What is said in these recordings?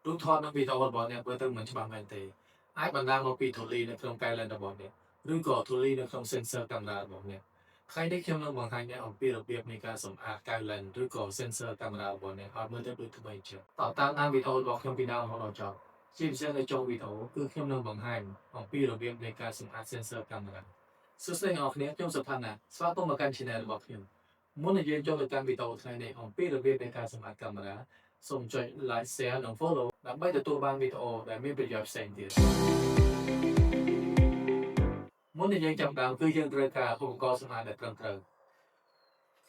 រូបថតនៅវីដេអូរបស់អ្នកមើលទៅមិនច្បាស់មែនទេអាចបណ្ដាលមកពីធូលីនៅក្នុងកែលែនរបស់អ្នកឬក៏ធូលីនៅក្នុង sensor កាមេរ៉ារបស់អ្នកថ្ងៃនេះខ្ញុំនឹងបង្ហាញអ្នកអំពីរបៀបនៃការសម្អាតកែលែនឬក៏ sensor កាមេរ៉ារបស់អ្នកឲ្យមើលទៅដូចថ្មីជាងតតាមដានវីដេអូរបស់ខ្ញុំពីដើមរហូតដល់ចប់ជាពិសេសនៅចុងវីដេអូគឺខ្ញុំនឹងបង្ហាញអំពីរបៀបនៃការសម្អាត sensor កាមេរ៉ាសួស្តីអ្នកនរគ្នាខ្ញុំសុផាន់ណាស្វាគមន៍មកកាន់ channel របស់ខ្ញុំមុននឹងយើងចូលទៅកាន់វីដេអូថ្ងៃនេះអំពីរបៀបនៃការសម្អាតកាមេរ៉ាសូមចុច like share និង follow ដើម្បីទទួលបានវីដេអូដែលមានប្រយោជន៍ផ្សេងទៀតមុននឹងយើងចាប់ផ្ដើមគឺយើងត្រូវការឧបករណ៍សម្អាតដែលត្រឹមត្រូវ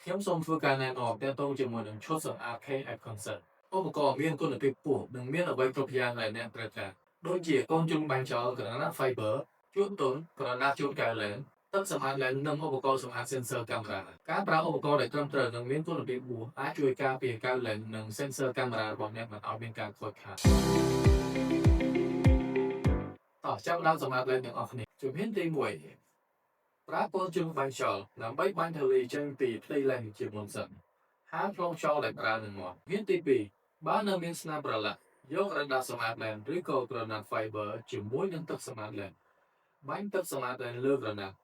ខ្ញុំសូមធ្វើការណែនាំទាក់ទងជាមួយនឹងឈុតសម្អាត KF Concert ឧបករណ៍មានគុណភាពខ្ពស់និងមានអ្វីគ្រប់យ៉ាងដែលអ្នកត្រូវការដូចជាកូនជ្រុងបាញ់ចោលក្រណាត់ fiber ជួនទន់ក្រណាត់ជូនកែវលែនទឹកសម្អាតលែននិងឧបករណ៍សម្អាត sensor កាមេរ៉ាការប្រើឧបករណ៍ដែលត្រឹមត្រូវនិងមានគុណភាពខ្ពស់អាចជួយការពារកែវលែននិង sensor កាមេរ៉ារបស់អ្នកមិនឲ្យមានការខូចខាតតោះចាប់ផ្ដើមសម្អាតលែនទាំងអស់គ្នាជំហានទី1ប្រើកូនជ្រុងបាញ់ចោលដើម្បីបាញ់ធូលីចេញពីផ្ទៃលែនជាមុនសិនហាលផ្លុំចោលដែលប្រើនឹងមាត់ជំហានទី2បើនៅមានស្នាមប្រឡាក់យកក្រដាសសម្អាតលែនឬក៏ក្រណាត់ fiber ជាមួយនឹងទឹកសម្អាតលែនបាញ់ទឹកសម្អាតលែនលើក្រណាត់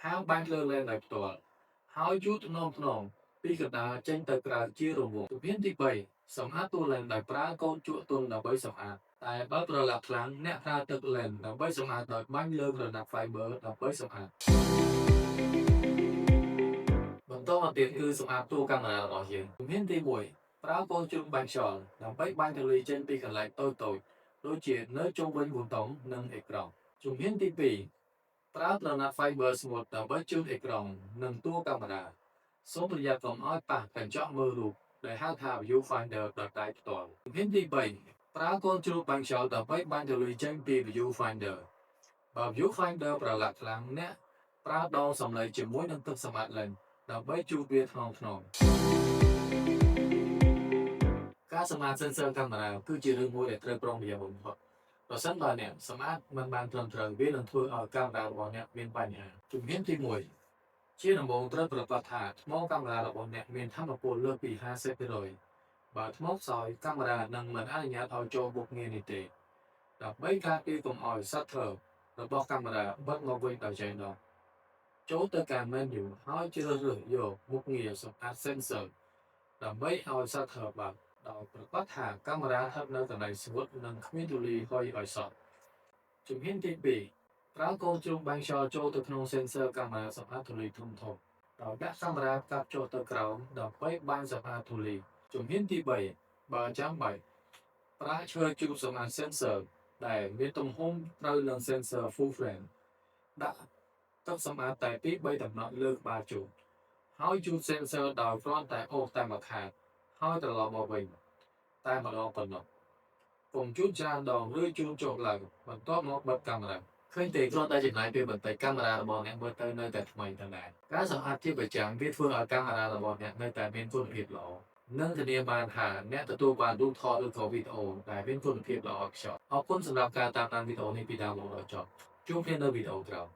ហាលបាញ់លើលែនដោយផ្ទាល់ហើយយូរថ្នមពីកណ្ដាលចេញទៅក្រៅជារង្វង់ជំហានទី3សម្អាតតួលែនដោយប្រើកូនជក់ទន់ដើម្បីសម្អាតតែបើប្រឡាក់ខ្លាំងអ្នកប្រើទឹកលែនដើម្បីសម្អាតដោយបាញ់លើក្រណាត់ fiber ដើម្បីសម្អាតបន្តមកទៀតគឺសម្អាតតួកាមេរ៉ារបស់យើងជំហានទី1ប្រើកូនជ្រុងបាញ់ខ្យល់ដើម្បីបាញ់ធូលីចេញពីកន្លែងតូចដូចជានៅជុំវិញប៊ូតុងនិងអេក្រង់ជំហានទី2ប្រើក្រណាត់ fiber ស្ងួតដើម្បីជូតអេក្រង់និងតួកាមេរ៉ាសូមប្រយ័ត្នកុំឲ្យប៉ះកញ្ចក់មើលរូបដែលហៅថា viewfinder ដោយដៃផ្ទាល់ជំហានទី3ប្រើកូនជ្រូកបាញ់ខ្យល់ដើម្បីបាញ់ធូលីចេញពី viewfinder បើ viewfinder ប្រឡាក់ខ្លាំងអ្នកប្រើដងសំឡេងជាមួយនឹងទឹកសម្អាតលែនដើម្បីជូតវាថ្នមការសម្អាត sensor កាមេរ៉ាគឺជារឿងមួយដែលត្រូវប្រុងប្រយ័ត្នបំផុតប្រសិនបើអ្នកសម្អាតមិនបានត្រឹមត្រូវវានឹងធ្វើឲ្យកាមេរ៉ារបស់អ្នកមានបញ្ហាជំហានទី1ជាដំបូងត្រូវប្រាកដថាថ្មកាមេរ៉ារបស់អ្នកមានថាមពលលើសពី 50% បើថ្មខ្សោយកាមេរ៉ានឹងមិនអនុញ្ញាតឲ្យចូលមុខងារនេះទេដើម្បីការពារកុំឲ្យ shutter របស់កាមេរ៉ាបិទមកវិញដោយចៃដន្យចូលទៅការ menu ហើយជ្រើសរើសយកមុខងារសម្អាត sensor ដើម្បីឲ្យ shutter បើកដោយប្រាកដថាកាមេរ៉ាស្ថិតនៅកន្លែងស្ងួតនិងគ្មានធូលីហុយឲ្យសោះជំហានទី2ប្រើកូនជ្រុងបាញ់ខ្យល់ចូលទៅក្នុង sensor កាមេរ៉ាសម្អាតធូលីធំដោយដាក់កាមេរ៉ាកាប់ចុះទៅក្រោមដើម្បីបាញ់សម្អាតធូលីជំហានទី3បើចាំបាច់ប្រើឈើជូតសម្អាត sensor ដែលមានទំហំត្រូវនឹង sensor full frame ដាក់ទឹកសម្អាតតែពី3តំណក់លើក្បាលជូតហើយជូត sensor ដោយគ្រាន់តែអូសតែមួយខាតហើយត្រឡប់មកវិញតែម្ដងប៉ុណ្ណោះកុំជូតច្រើនដងឬជូតចុះឡើងបន្ទាប់មកបិទកាមេរ៉ាឃើញទេគ្រាន់តែចំណាយពេលបន្តិចកាមេរ៉ារបស់អ្នកមើលទៅនៅតែថ្មីដដែលការសម្អាតជាប្រចាំវាធ្វើឲ្យកាមេរ៉ារបស់អ្នកនៅតែមានគុណភាពល្អនិងធានាបានថាអ្នកទទួលបានរូបថតឬក៏វីដេអូដែលមានគុណភាពល្អឥតខ្ចោះអរគុណសម្រាប់ការតាមដានវីដេអូនេះពីដើមរហូតដល់ចប់ជួបគ្នានៅវីដេអូក្រោយ